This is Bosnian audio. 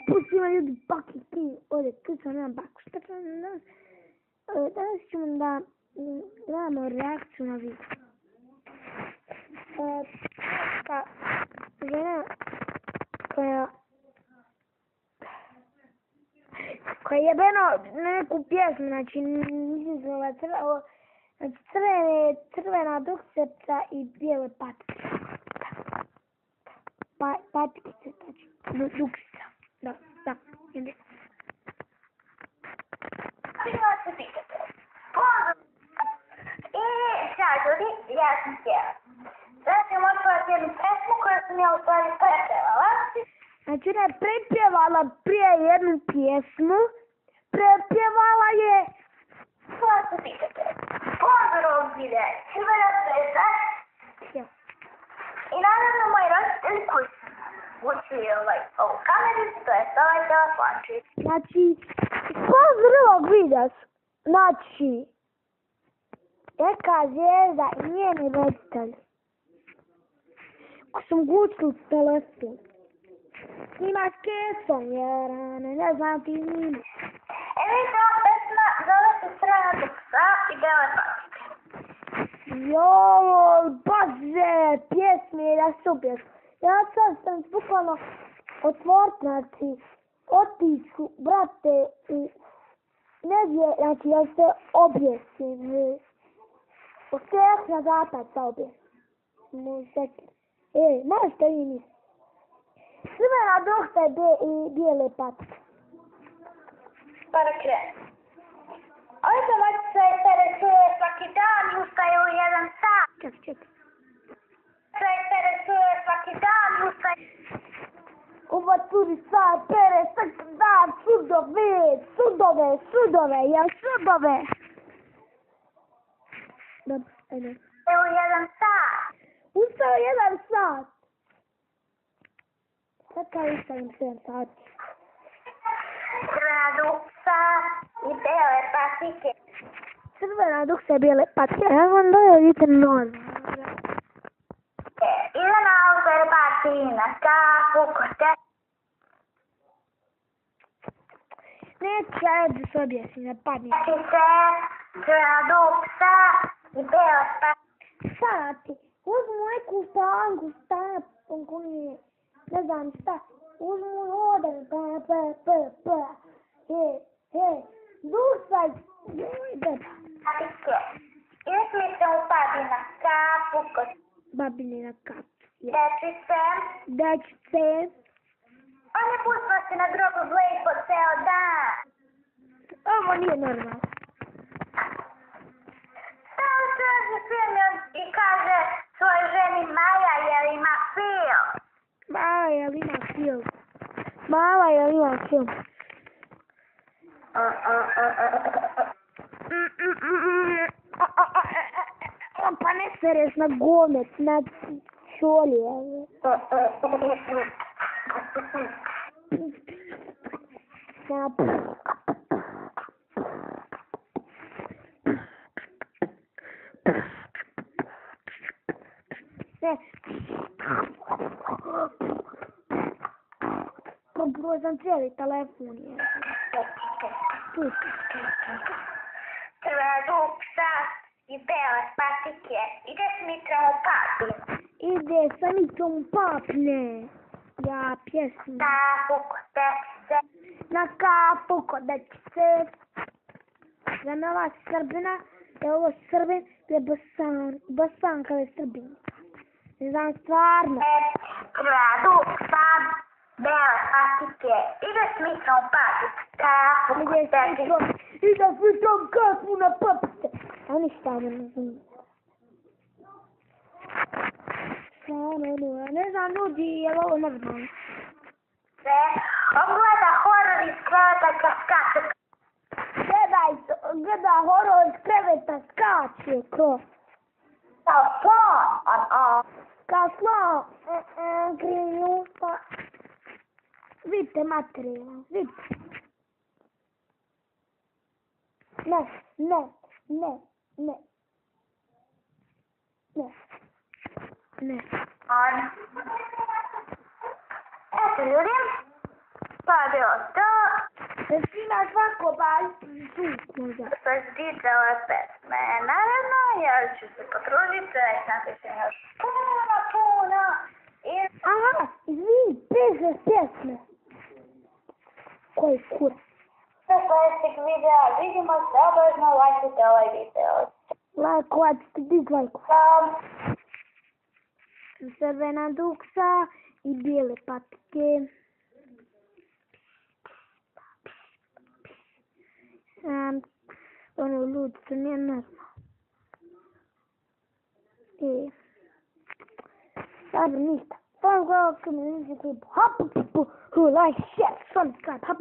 pusti ima ljudi baki ti, ovdje kućao nemam baku, šta ćemo danas? Danas ćemo da gledamo reakciju na video. Žena koja je jebeno na neku pjesmu, znači nisam znala crvena dukseca i bijele patike. Patikice, znači dukseca. Da. Ide. I sad ljudi, ja sam htjela. Sad ćemo otvoriti jednu pesmu koju sam ja u stvari prepjevala. Znači ona je prepjevala prije jednu pjesmu. Prepjevala je... Koja se pitate? Pozor ovog videa, Crvena zvezda. I naravno moji roditelji koji su učili ovu kamericu, to je ovaj telefončić. Znači, pozor ovog videa. Znači, neka zvijezda i njeni roditelji. Ko sam gucli telefon. Snima s kesom, jer ne znam ti snima. Vidite, ova pesma zove se Crvena duksa i bijele patike. Joj, baze, pjesme da su pjesme. Ja sad sam bukvalno otvorit, znači, otiću, brate, u negdje, znači, da se objesim. Ostavljak na zapad sa objesim. Možete vi misliti. Crvena duksa i bijele patike. Pa da krenu. Ove domaćice se interesuje svaki dan i ustaje u 1 sat. Čekaj. Se interesuje svaki dan i ustaje... Ova curica pere svaki dan sudove, jel sudove? Dobro, ajde. U 1 sat. Ustao 1 sat. Sad kao ustavim 7 sati. Crvena duksa i bijele patike. Crvena duksa i bijele patike. Ja vam dovedite nož. Ide na auto jer baci na kafu, kote. Neće, ajde da se objesim, ne padni. Crvena duksa i bijele patike. Sati, uzmu neku stanku, ne znam šta. Uzmu hodan, dusaj, Patike. Ide smite upadi na kafu, kote. babini na kapu. Dečice. Oni pustila se na grobu bleji po ceo dan. Ovo nije normalno. Stao se za film i kaže svojoj ženi Maja, jel ima film? Mala, jel ima film? Pa ne sereš na gomet, na čolje. Probao sam cijeli telefon. Crvena duksa i bijele patike. Ide s Mitrom u papi. Ide sa Mitrom u papne. Ja pjesmu. Kafu kod dečice. Na kafu kod dečice. Za nova Srbina. Je ovo Srbin, je Bosanka je Srbin. Ne znam stvarno. Crvena duksa, bijele patike. Ide s Mitrom u papi. Kafu kod dečice. Ide s Mitrom kafu na papice. A ništa ne znam. Ne znam ljudi, je li ovo normalno? On gleda horor iz kreveta kad skače. Gleda horor iz kreveta skače, ko? Kao slon. Kao slon. Grinju, pa... Vidite materijal, vidite. Ne. Eto ljudi, Pa je bilo to. Jesi ima svako zvuk možda? Što se tiče ove pesme, naravno, ja ću se potruditi da ih napišem još puno. Aha, izvini, piše pjesme. Koji kurac? Za sljedećeg videa vidimo se, obavezno lajkujte ovaj video. Lajkovati, dizlajku. Crvena duksa i bijele patike. Ono ljudi, to nije normalno. I sad ništa. Hop, like, share, subscribe, hop.